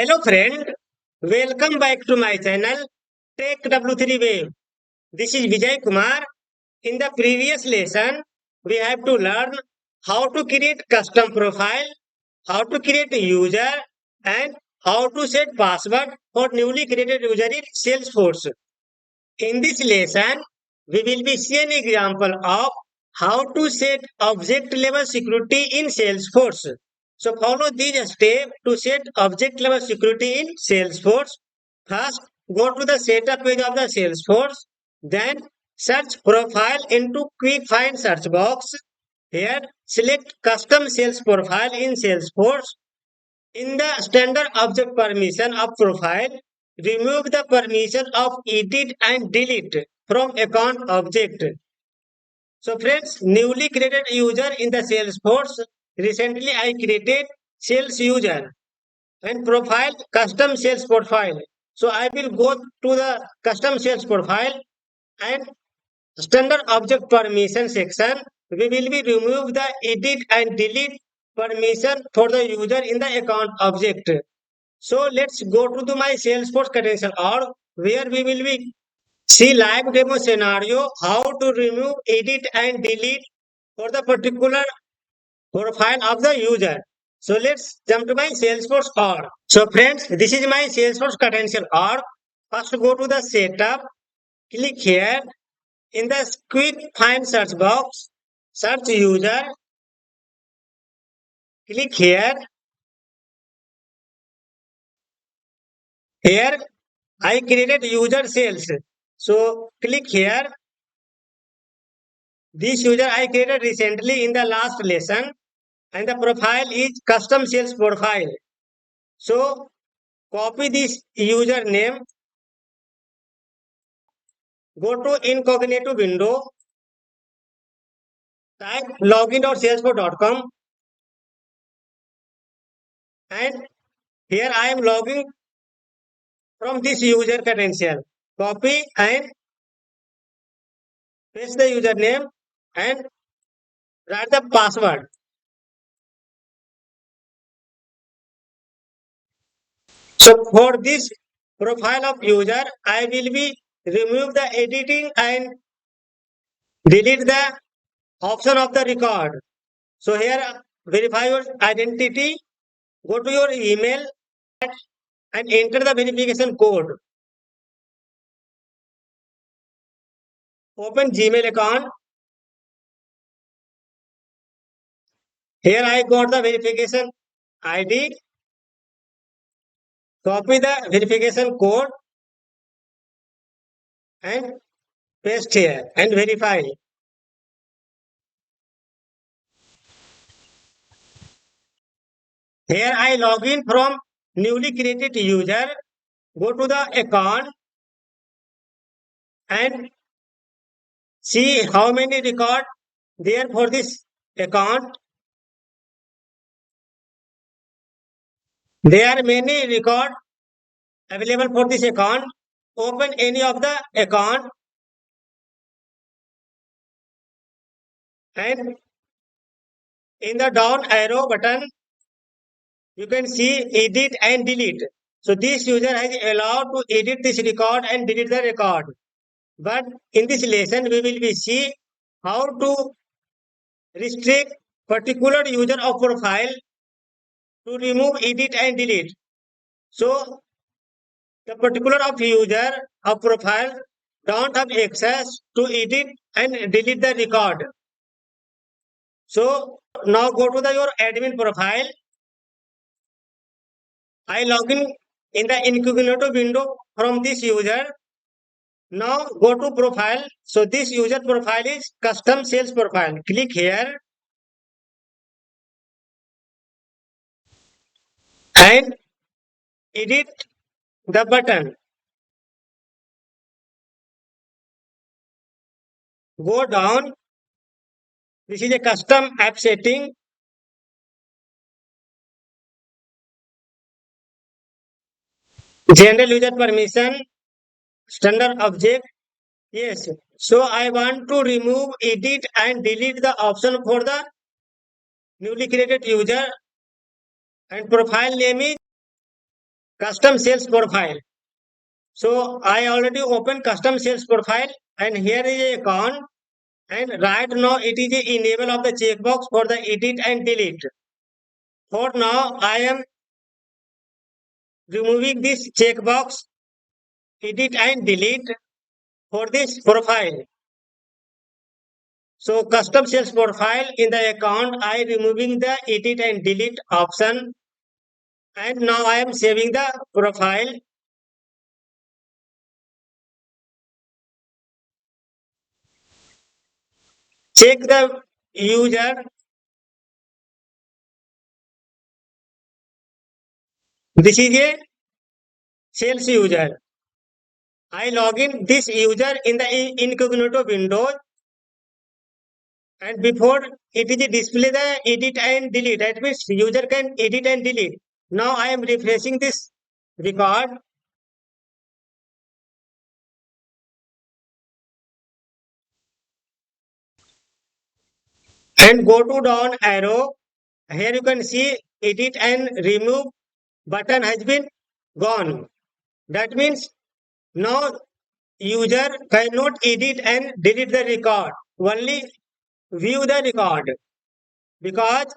Hello friend, welcome back to my channel Tech W3 Wave. This is Vijay Kumar. In the previous lesson, we have to learn how to create custom profile, how to create a user, and how to set password for newly created user in Salesforce. In this lesson, we will be seeing an example of how to set object level security in Salesforce. So follow these steps to set object level security in Salesforce. First, go to the setup page of the Salesforce. Then search profile into quick find search box. Here, select custom sales profile in Salesforce. In the standard object permission of profile, remove the permission of edit and delete from account object. So friends, newly created user in the Salesforce. Recently I created sales user and profile custom sales profile. So I will go to the custom sales profile and standard object permission section. We will be remove the edit and delete permission for the user in the account object. So let's go to my Salesforce credential org where we will be see live demo scenario how to remove, edit and delete for the particular profile of the user. So let's jump to my Salesforce org. So friends, this is my Salesforce credential org. First go to the setup, click here in the quick find search box, search user, click here. Here I created user sales. So click here. This user I created recently in the last lesson and the profile is custom sales profile. So copy this username, go to incognito window, type login.salesforce.com and here I am logging from this user credential. Copy and paste the username and write the password. So for this profile of user, I will be remove the editing and delete the option of the record. So here verify your identity, go to your email and enter the verification code. Open Gmail account. Here I got the verification ID. Copy the verification code and paste here and verify. Here I log in from newly created user. Go to the account and see how many record there for this account. There are many record available for this account. Open any of the account and in the down arrow button you can see edit and delete. So this user has allowed to edit this record and delete the record. But in this lesson we will be see how to restrict particular user of profile to remove, edit and delete. So the particular of user of profile don't have access to edit and delete the record. So now go to your admin profile. I log in the incognito window from this user. Now go to profile. So this user profile is custom sales profile. Click here and edit the button. Go down. This is a custom app setting. General user permission. Standard object. Yes. So I want to remove, edit and delete the option for the newly created user and profile name is custom sales profile. So I already opened custom sales profile, and here is a account, and right now it is a enable of the checkbox for the edit and delete. For now I am removing this checkbox edit and delete for this profile. So custom sales profile, in the account I removing the edit and delete option, and now I am saving the profile. Check the user. This is a sales user. I log in this user in the incognito window, and before it is display the edit and delete. That means user can edit and delete. Now I am refreshing this record, and go to down arrow. Here you can see edit and remove button has been gone. That means now user cannot edit and delete the record, only view the record, because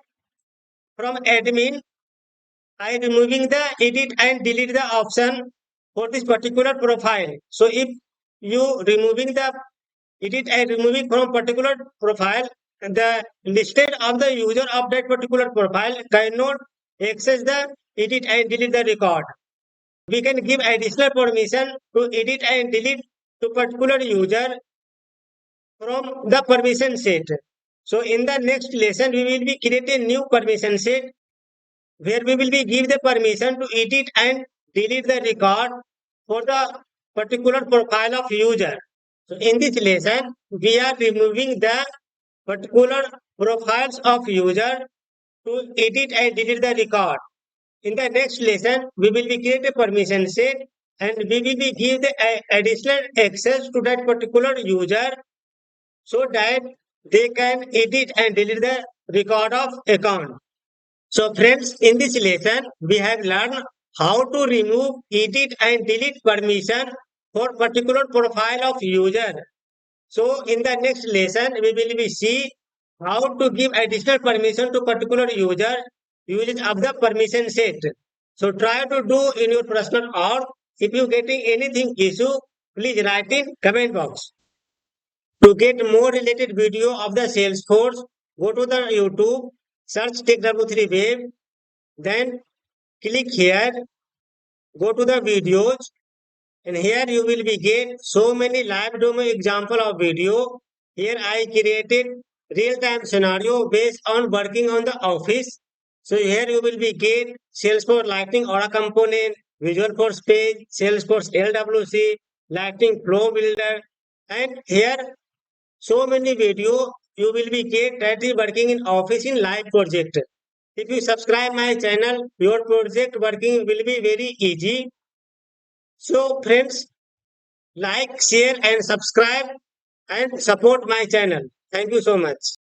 from admin I removing the edit and delete the option for this particular profile. So if you removing the edit and removing from particular profile, the listed of the user of that particular profile cannot access the edit and delete the record. We can give additional permission to edit and delete to particular user from the permission set. So in the next lesson, we will be create a new permission set where we will be give the permission to edit and delete the record for the particular profile of user. So in this lesson, we are removing the particular profiles of user to edit and delete the record. In the next lesson, we will be create a permission set, and we will be give the additional access to that particular user so that they can edit and delete the record of account. So friends, in this lesson, we have learned how to remove, edit and delete permission for particular profile of user. So in the next lesson, we will be see how to give additional permission to particular user using of the permission set. So try to do in your personal, or if you getting anything issue, please write in comment box. To get more related video of the Salesforce, go to the YouTube, search TechW3 Web, then click here, go to the videos, and here you will be get so many live demo example of video. Here I created real-time scenario based on working on the office. So here you will be get Salesforce Lightning Aura component, Visual Force page, Salesforce LWC, Lightning Flow Builder, and here so many video you will be get that is working in office in live project. If you subscribe my channel, your project working will be very easy. So friends, like, share and subscribe and support my channel. Thank you so much.